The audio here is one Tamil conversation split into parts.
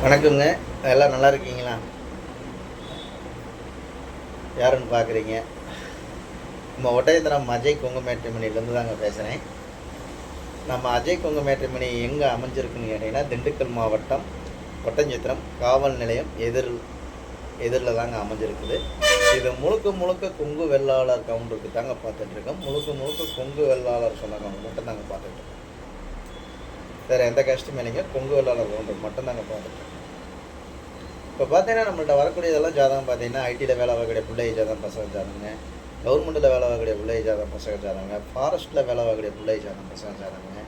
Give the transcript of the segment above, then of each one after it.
வணக்கங்க. எல்லாம் நல்லா இருக்கீங்களா? யாருன்னு பார்க்குறீங்க? நம்ம ஒட்டயந்திரம் அஜய் கொங்கு மேட்ரிமணிலேருந்து தாங்க பேசுகிறேன். நம்ம அஜய் கொங்கு மேட்ரிமணி எங்கே அமைஞ்சிருக்குன்னு கேட்டிங்கன்னா, திண்டுக்கல் மாவட்டம் ஒட்டஞ்சத்திரம் காவல் நிலையம் எதிரில் தாங்க அமைஞ்சிருக்குது. இது முழுக்க முழுக்க கொங்கு வெள்ளாளர் கவுண்டருக்கு தாங்க பார்த்துட்ருக்கோம். முழுக்க முழுக்க கொங்கு வெள்ளாளர் சொன்ன கவுண்டர் மட்டும் தாங்க பார்த்துட்ருக்கோம். வேறு எந்த கஷ்டமே இல்லைங்க. கொங்கு வெள்ளாளர் கவுண்டர் மட்டும் தாங்க பார்த்துட்ருக்கோம். இப்போ பார்த்தீங்கன்னா நம்மள்ட்ட வரக்கூடியதெல்லாம் ஜாதகம் பார்த்தீங்கன்னா, ஐடியில் வேலை வாங்கக்கூடிய பிள்ளை ஜாதகம் பசங்க ஜாதகங்க, கவர்மெண்ட்டில் வேலை வாங்கக்கூடிய பிள்ளை ஜாதகம் பசங்க ஜாதகங்க, ஃபாரஸ்ட்டில் வேலை வாங்கக்கூடிய பிள்ளை ஜாதகம் பசங்க ஜாதகங்க,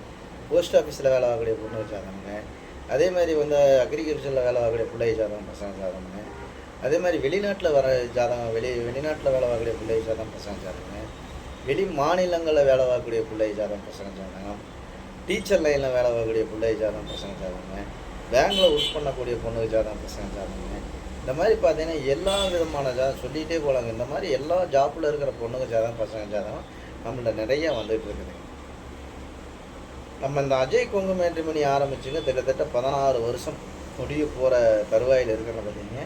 போஸ்ட் ஆஃபீஸில் வேலை வாங்கக்கூடிய பொண்ணு ஜாதகங்க, அதே மாதிரி அக்ரிகல்ச்சரில் வேலை வாங்கக்கூடிய பிள்ளை ஜாதகம் பசங்க ஜாதகங்க, அதே மாதிரி வெளிநாட்டில் வர ஜாதகம் வெளிநாட்டில் வேலை வாங்கக்கூடிய பிள்ளை ஜாதகம் பசங்க ஜாதகங்க, வெளி மாநிலங்களில் வேலை வாங்கக்கூடிய பிள்ளை ஜாதகம் பசங்க ஜாதகம், டீச்சர் லைனில் வேலை வாங்கக்கூடிய பிள்ளை ஜாதகம் பசங்க ஜாதகங்க, பேங்கில் ஒர்க் பண்ணக்கூடிய பொண்ணு ஜாதகம் பசங்க ஜாதகங்க, இந்த மாதிரி பார்த்தீங்கன்னா எல்லா விதமான ஜாதகம் சொல்லிகிட்டே போகலாங்க. இந்த மாதிரி எல்லா ஜாப்பில் இருக்கிற பொண்ணுங்க ஜாதகம் பசங்க ஜாதகம் நம்மள்ட்ட நிறையா வந்துகிட்டு இருக்குது. நம்ம இந்த அஜய் கொங்கு மேட்ரிமணி ஆரம்பிச்சுங்க கிட்டத்தட்ட 16 வருஷம் முடிய போகிற தருவாயில் இருக்கிறத பார்த்தீங்கன்னா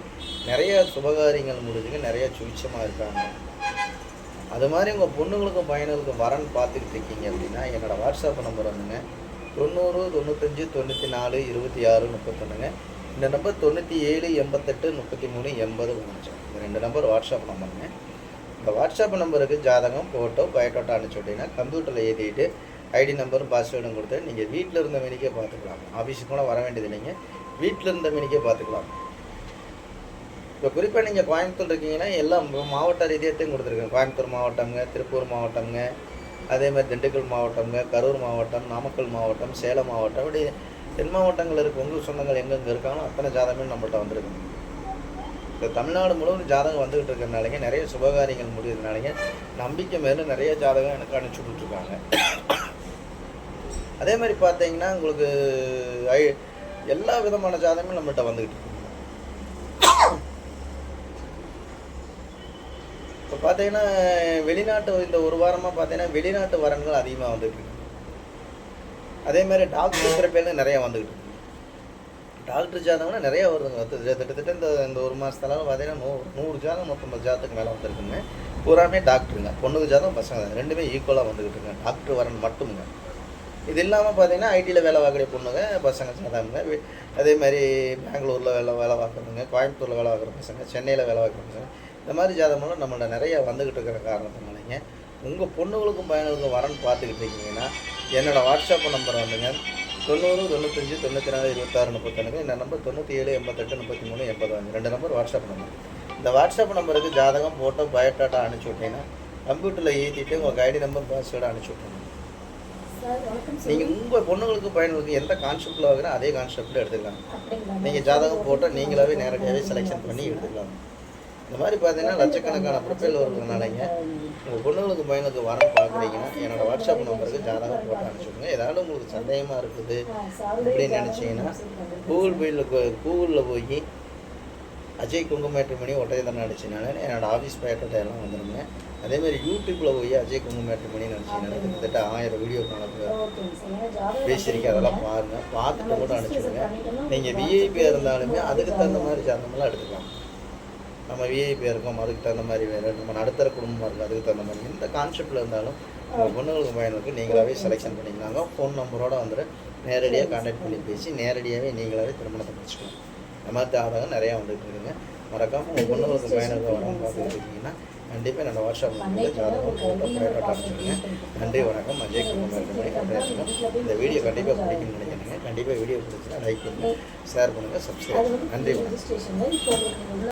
நிறையா சுபகாரியங்கள் முடிஞ்சுங்க, நிறையா சுவிச்சமாக இருக்காங்க. அது மாதிரி உங்கள் பொண்ணுங்களுக்கும் பையனுக்கும் வரன்னு பார்த்துக்கிட்டு இருக்கீங்க அப்படின்னா என்னோடய வாட்ஸ்அப் நம்பர் வந்துங்க 90 95 94 26 31ங்க. இந்த நம்பர் 97 88 33 80 வந்துச்சு. இந்த 2 நம்பர் வாட்ஸ்அப் நம்பருங்க. இந்த வாட்ஸ்அப் நம்பருக்கு ஜாதகம் ஃபோட்டோ பயோடேட்டா அனுப்பிச்சு விட்டிங்கன்னா கம்ப்யூட்டரில் ஏற்றிட்டு ஐடி நம்பரும் பாஸ்வேர்டும் கொடுத்து நீங்கள் வீட்டில் இருந்த மணிக்கே பார்த்துக்கலாம். ஆஃபீஸுக்கு கூட வர வேண்டியது இல்லைங்க, வீட்டில் இருந்த மணிக்கே பார்த்துக்கலாம். இப்போ குறிப்பாக நீங்கள் கோயம்புத்தூர் இருக்கீங்கன்னா எல்லாம் மாவட்ட ரீதியத்தையும் கொடுத்துருக்கேன். கோயம்புத்தூர் மாவட்டம்ங்க, திருப்பூர் மாவட்டம்ங்க, அதே மாதிரி திண்டுக்கல் மாவட்டம்ங்க, கரூர் மாவட்டம், நாமக்கல் மாவட்டம், சேலம் மாவட்டம், அப்படி தென் மாவட்டங்கள் இருக்க உங்கள் சொந்தங்கள் எங்கெங்கே இருக்காங்களோ அத்தனை ஜாதகமே நம்மள்ட்ட வந்துருக்குங்க. இப்போ தமிழ்நாடு முழுவதும் ஜாதகம் வந்துக்கிட்டு இருக்கிறனாலேங்க நிறைய சுபகாரியங்கள் முடியுதுனாலேங்க நம்பிக்கை மேலே நிறைய ஜாதகம் எனக்கு அனுப்பிச்சி விட்டுருக்காங்க. அதே மாதிரி பார்த்தீங்கன்னா உங்களுக்கு எல்லா விதமான ஜாதகமும் நம்மள்ட்ட வந்துக்கிட்டு இருக்கு. இப்போ பார்த்தீங்கன்னா வெளிநாட்டு இந்த ஒரு வாரமாக பார்த்தீங்கன்னா வெளிநாட்டு வரன்கள் அதிகமாக வந்துட்டு இருக்கு. அதே மாதிரி டாக்டர் பேர்ல நிறையா வந்துக்கிட்டு இருக்கு. டாக்டர் ஜாதகம்னா நிறையா வருதுங்க. கிட்டத்தட்ட இந்த ஒரு மாதத்தெல்லாம் பார்த்தீங்கன்னா 100 ஜாதகம் 150 ஜாதகத்துக்கு மேலே வந்துருக்குங்க. பூராமே டாக்டருங்க. பொண்ணுக்கு ஜாதகம் பசங்க ரெண்டுமே ஈக்குவலாக வந்துக்கிட்டு இருக்குங்க. டாக்டர் வரன் மட்டும்ங்க. இது இல்லாமல் பார்த்தீங்கன்னா ஐடியில் வேலை பார்க்கக்கூடிய பொண்ணுங்க பசங்க ஜாதகங்க. அதே மாதிரி பெங்களூரில் வேலை பார்க்குறதுங்க, கோயம்புத்தூரில் வேலை பார்க்குற பசங்க, சென்னையில் வேலை பார்க்குற பசங்க, இந்த மாதிரி ஜாதகம்லாம் நம்மள்ட்ட நிறையா வந்துக்கிட்டு இருக்கிற காரணத்தினாலங்க உங்கள் பொண்ணுங்களுக்கும் பையனுக்கும் வரன்னு பார்த்துக்கிட்டு இருக்கீங்கன்னா என்னோடய வாட்ஸ்அப் நம்பர் வந்துங்க 90 95 94 26 31. இந்த நம்பர் 97 88 33 85. 2 number WhatsApp number. இந்த வாட்ஸ்அப் நம்பருக்கு ஜாதகம் ஃபோட்டோ பயோடேட்டா அனுப்பிச்சி விட்டீங்கன்னா கம்ப்யூட்டரில் ஏற்றிட்டு உங்கள் ஐடி நம்பர் பாஸ்வேர்டு அனுப்பிச்சி விட்ருங்க. நீங்கள் உங்கள் பொண்ணுங்களுக்கு பையனுக்கு எந்த கான்செப்டில் வாங்குறோ அதே கான்செப்டில் எடுத்துக்கலாம். நீங்கள் ஜாதகம் போட்டால் நீங்களாகவே நேரடியாகவே செலெக்ஷன் பண்ணி எடுத்துக்கலாம். இந்த மாதிரி பார்த்தீங்கன்னா லட்சக்கணக்கான ப்ரொஃபைல் வருதுனாலங்க உங்கள் பொண்ணுங்களுக்கு பையனுக்கு வரன்னு பார்க்குறீங்கன்னா என்னோடய வாட்ஸ்அப் நம்பருக்கு ஜாதகம் போட்டு அனுப்பிச்சுடுங்க. ஏதாவது உங்களுக்கு சந்தேகமாக இருக்குது அப்படின்னு நினச்சிங்கன்னா கூகுளில் போய் அஜய் கொங்கு மேட்ரிமணி ஒட்டயந்திரம் அடிச்சினால என்னோடய ஆஃபீஸ் பேட்டை எல்லாம் வந்துடுங்க. அதேமாதிரி யூடியூப்பில் போய் அஜய் கொங்கு மேட்ரிமணின்னு நினச்சிங்கன்னா கிட்டத்தட்ட 1000 வீடியோ கணக்கு பேசியிருக்கேன். அதெல்லாம் பாருங்கள், பார்த்துட்டு கூட அனுப்பிச்சுடுங்க. நீங்கள் விஐபியாக இருந்தாலுமே அதுக்கு தகுந்த மாதிரி ஜாதகமெல்லாம் எடுத்துக்கலாம். நம்ம விஐபியாக இருக்கோம், அதுக்கு தகுந்த மாதிரி வேறு, நம்ம நடுத்தர குடும்பமாக இருக்கும், அதுக்கு தகுந்த மாதிரி எந்த கான்செப்டில் இருந்தாலும் உங்கள் பொண்ணுங்களுக்கு பையனுக்கு நீங்களாகவே செலெக்ஷன் பண்ணிக்கலாங்க. ஃபோன் நம்பரோடு வந்துட்டு நேரடியாக கான்டாக்ட் பண்ணி பேசி நேரடியாகவே நீங்களாகவே திருமணத்தை முடிச்சுக்கலாம். இந்த மாதிரி ஜாதகம் நிறையா வந்துட்டு இருக்குங்க. மறக்காமல் உங்கள் பொண்ணுங்களுக்கு பையனுக்கு வரணும் பார்த்துட்டு இருக்கீங்கன்னா கண்டிப்பாக என்னோடய வாட்ஸ்அப் நம்பரில் ஜாதகம் ஃபோட்டோ பயோடேட்டா அனுப்பிச்சுடுங்க. நன்றி, வணக்கம். அஜய் கொங்கு மேட்ரிமணி. இந்த வீடியோ கண்டிப்பாக பிடிக்கும்னு நினைக்கிறேங்க. கண்டிப்பாக வீடியோ பிடிச்சினா லைக் பண்ணுங்கள், ஷேர் பண்ணுங்கள், சப்ஸ்கிரைப் பண்ணுங்கள். நன்றி, வணக்கம்.